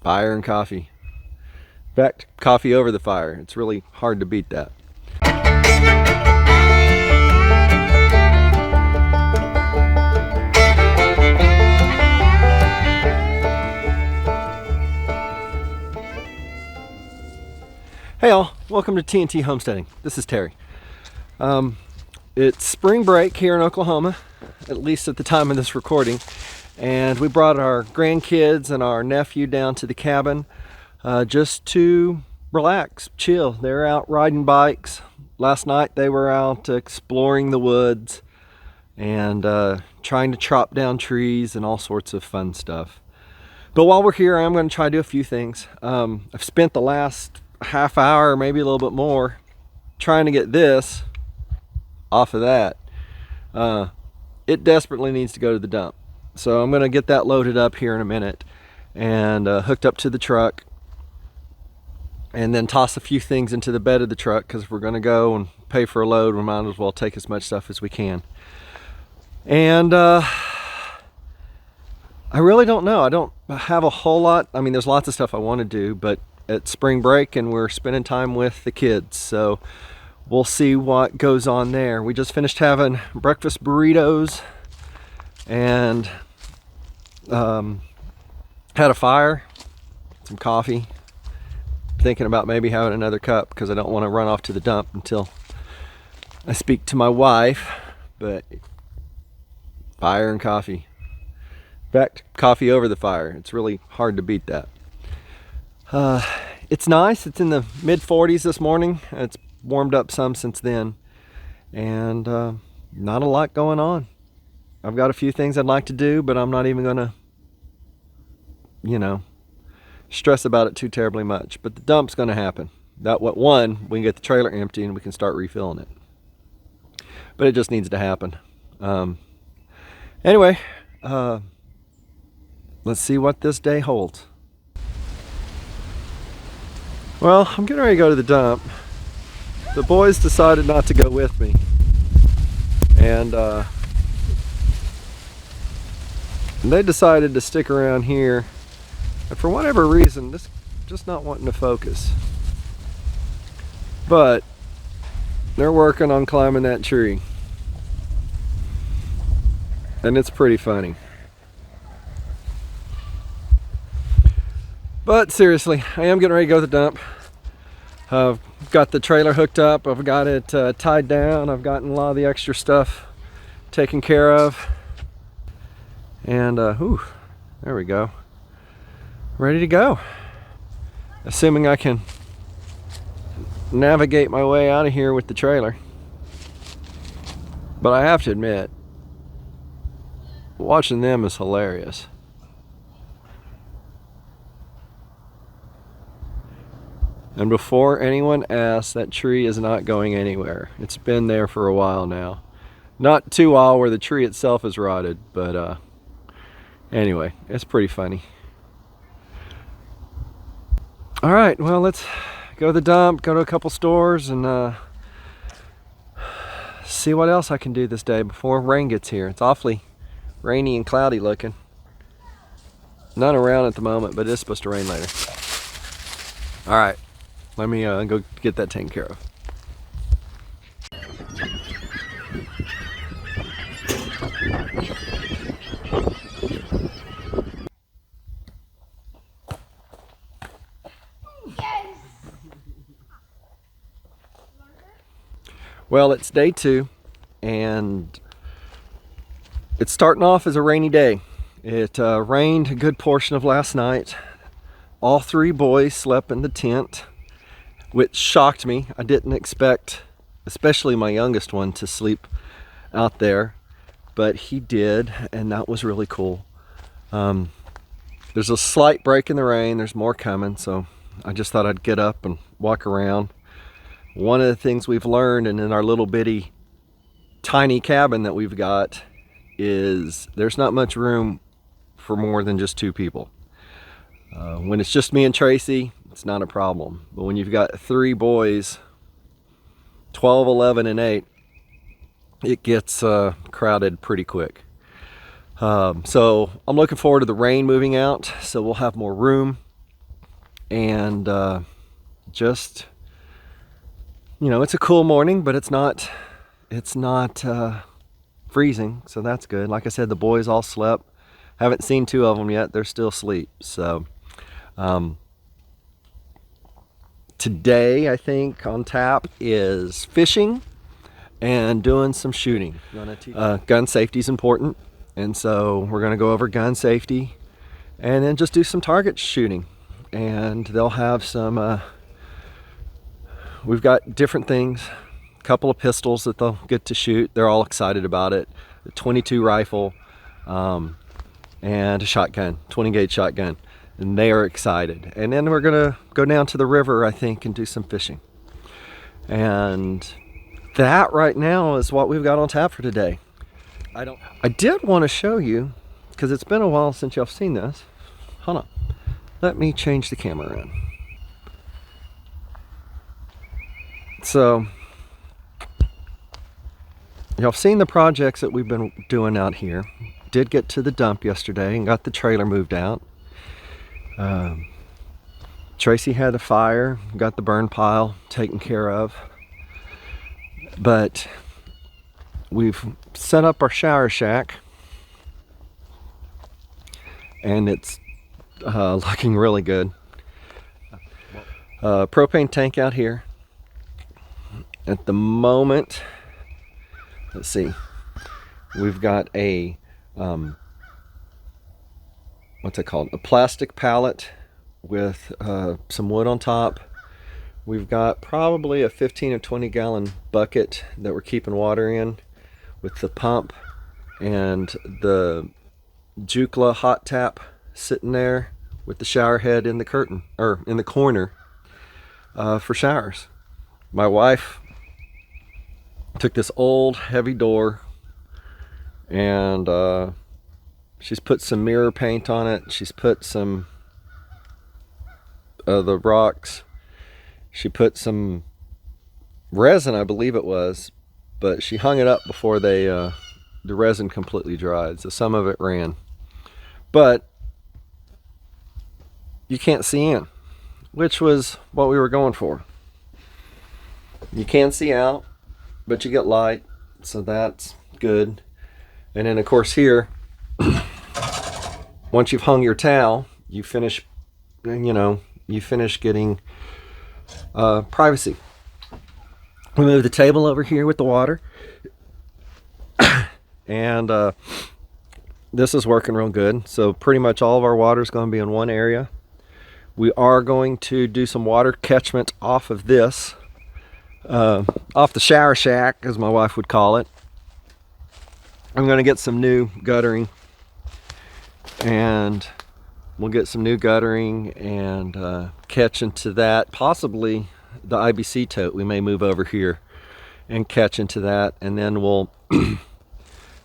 Fire and coffee. In fact, coffee over the fire. It's really hard to beat that. Hey all, welcome to TNT Homesteading. This is Terry. It's spring break here in Oklahoma, at least at the time of this recording, and we brought our grandkids and our nephew down to the cabin just to relax, chill. They're out riding bikes. Last night they were out exploring the woods and trying to chop down trees and all sorts of fun stuff. But while we're here, I'm going to try to do a few things. I've spent the last half hour, maybe a little bit more, trying to get this off of that. It desperately needs to go to the dump. So I'm going to get that loaded up here in a minute and hooked up to the truck, and then toss a few things into the bed of the truck, because if we're going to go and pay for a load, we might as well take as much stuff as we can. And I really don't know. I don't have a whole lot. I mean, there's lots of stuff I want to do, but it's spring break and we're spending time with the kids, so we'll see what goes on there. We just finished having breakfast burritos and had a fire, some coffee. Thinking about maybe having another cup because I don't want to run off to the dump until I speak to my wife. But fire and coffee. In fact, coffee over the fire. It's really hard to beat that. It's nice. It's in the mid 40s this morning. It's warmed up some since then, and not a lot going on. I've got a few things I'd like to do, but I'm not even gonna, stress about it too terribly much. But the dump's gonna happen. We can get the trailer empty and we can start refilling it. But it just needs to happen. Anyway, let's see what this day holds. Well, I'm getting ready to go to the dump. The boys decided not to go with me, and they decided to stick around here, and for whatever reason, this just not wanting to focus. But they're working on climbing that tree, and it's pretty funny. But seriously, I am getting ready to go to the dump. I've got the trailer hooked up. I've got it tied down. I've gotten a lot of the extra stuff taken care of. And, there we go. Ready to go. Assuming I can navigate my way out of here with the trailer. But I have to admit, watching them is hilarious. And before anyone asks, that tree is not going anywhere. It's been there for a while now. Not too while where the tree itself is rotted, but anyway, it's pretty funny. All right, well, let's go to the dump, go to a couple stores, and see what else I can do this day before rain gets here. It's awfully rainy and cloudy looking. None around at the moment, but it is supposed to rain later. All right. Let me go get that taken care of. Yes. Well, it's day 2, and it's starting off as a rainy day. It rained a good portion of last night. All 3 boys slept in the tent, which shocked me. I didn't expect, especially my youngest one, to sleep out there, but he did, and that was really cool. There's a slight break in the rain. There's more coming, so I just thought I'd get up and walk around. One of the things we've learned, and in our little bitty tiny cabin that we've got, is there's not much room for more than just 2 people. When it's just me and Tracy, it's not a problem. But when you've got 3 boys, 12, 11, and 8, it gets crowded pretty quick. So I'm looking forward to the rain moving out, so we'll have more room. and just, you know, it's a cool morning, but it's not freezing, so that's good. Like I said, the boys all slept. Haven't seen two of them yet. They're still asleep. So today, I think on tap is fishing and doing some shooting. Gun safety is important, and so we're going to go over gun safety and then just do some target shooting. And they'll have some, we've got different things, a couple of pistols that they'll get to shoot. They're all excited about it. The 22 rifle and a shotgun, 20 gauge shotgun. And they are excited. And then we're gonna go down to the river, I think, and do some fishing. And that right now is what we've got on tap for today. I did want to show you, because it's been a while since y'all seen this. Hold on. Let me change the camera in. So, y'all seen the projects that we've been doing out here. Did get to the dump yesterday and got the trailer moved out. Tracy had a fire, got the burn pile taken care of. But we've set up our shower shack, and it's looking really good. Propane tank out here. At the moment, let's see, we've got a what's it called? A plastic pallet with some wood on top. We've got probably a 15 or 20 gallon bucket that we're keeping water in with the pump, and the Jukla hot tap sitting there with the shower head in the curtain, or in the corner, for showers. My wife took this old heavy door and she's put some mirror paint on it. She's put some the rocks. She put some resin, I believe it was, but she hung it up before the resin completely dried, so some of it ran. But you can't see in, which was what we were going for. You can see out, but you get light, so that's good. And then of course here, once you've hung your towel, you finish, you know, you finish getting privacy. We move the table over here with the water, and this is working real good. So pretty much all of our water is going to be in one area. We are going to do some water catchment off of this, off the shower shack, as my wife would call it. I'm going to get some new guttering, and we'll get some new guttering and catch into that. Possibly the IBC tote we may move over here and catch into that, and then we'll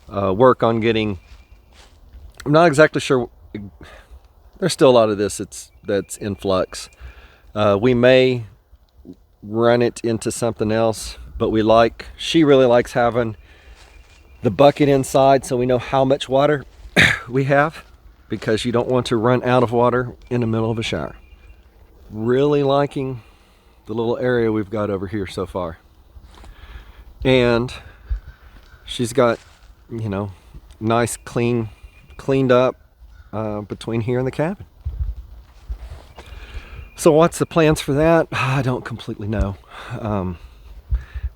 work on getting, I'm not exactly sure, there's still a lot of this that's in flux. We may run it into something else, but she really likes having the bucket inside so we know how much water we have, because you don't want to run out of water in the middle of a shower. Really liking the little area we've got over here so far. And she's got, you know, nice cleaned up between here and the cabin. So what's the plans for that? I don't completely know.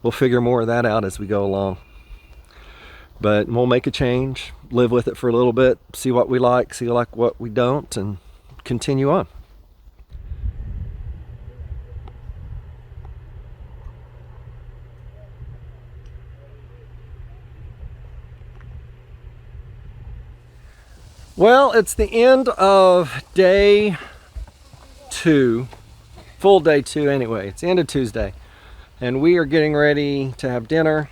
We'll figure more of that out as we go along. But we'll make a change, live with it for a little bit, see what we like, see what we don't, and continue on. Well, it's the end of day 2, full day 2 anyway. It's the end of Tuesday, and we are getting ready to have dinner.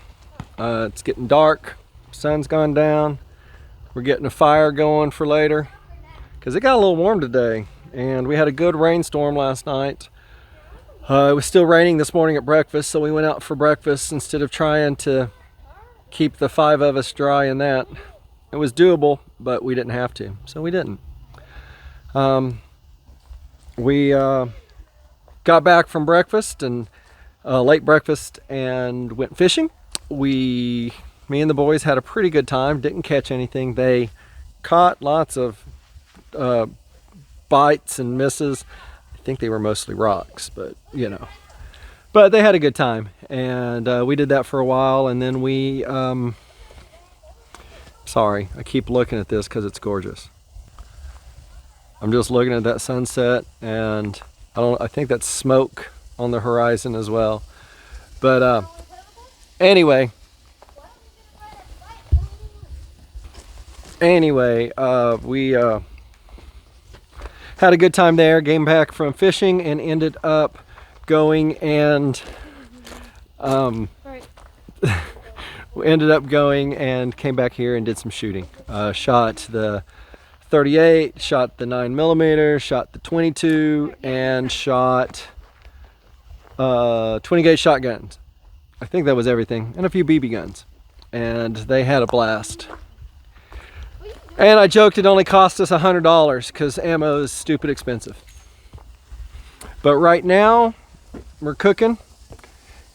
It's getting dark, sun's gone down. We're getting a fire going for later, because it got a little warm today, and we had a good rainstorm last night. It was still raining this morning at breakfast, so we went out for breakfast instead of trying to keep the 5 of us dry in that. It was doable, but we didn't have to, so we didn't. We got back from breakfast and late breakfast and went fishing. Me and the boys had a pretty good time. Didn't catch anything. They caught lots of bites and misses. I think they were mostly rocks, but you know. But they had a good time, and we did that for a while, and then we. Sorry, I keep looking at this because it's gorgeous. I'm just looking at that sunset, and I think that's smoke on the horizon as well. But anyway, we had a good time there. Came back from fishing and ended up going and we ended up going and came back here and did some shooting. Shot the 38, shot the 9mm, shot the 22, and shot 20 gauge shotguns. I think that was everything, and a few BB guns. And they had a blast. And I joked it only cost us $100 because ammo is stupid expensive. But right now, we're cooking,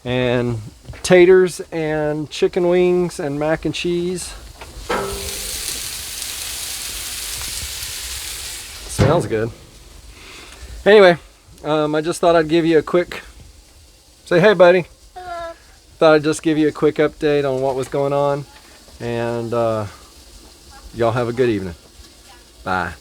and taters and chicken wings and mac and cheese. Smells good. Anyway, I just thought I'd give you a quick, say hey buddy. Hello. Thought I'd just give you a quick update on what was going on, and y'all have a good evening. Bye.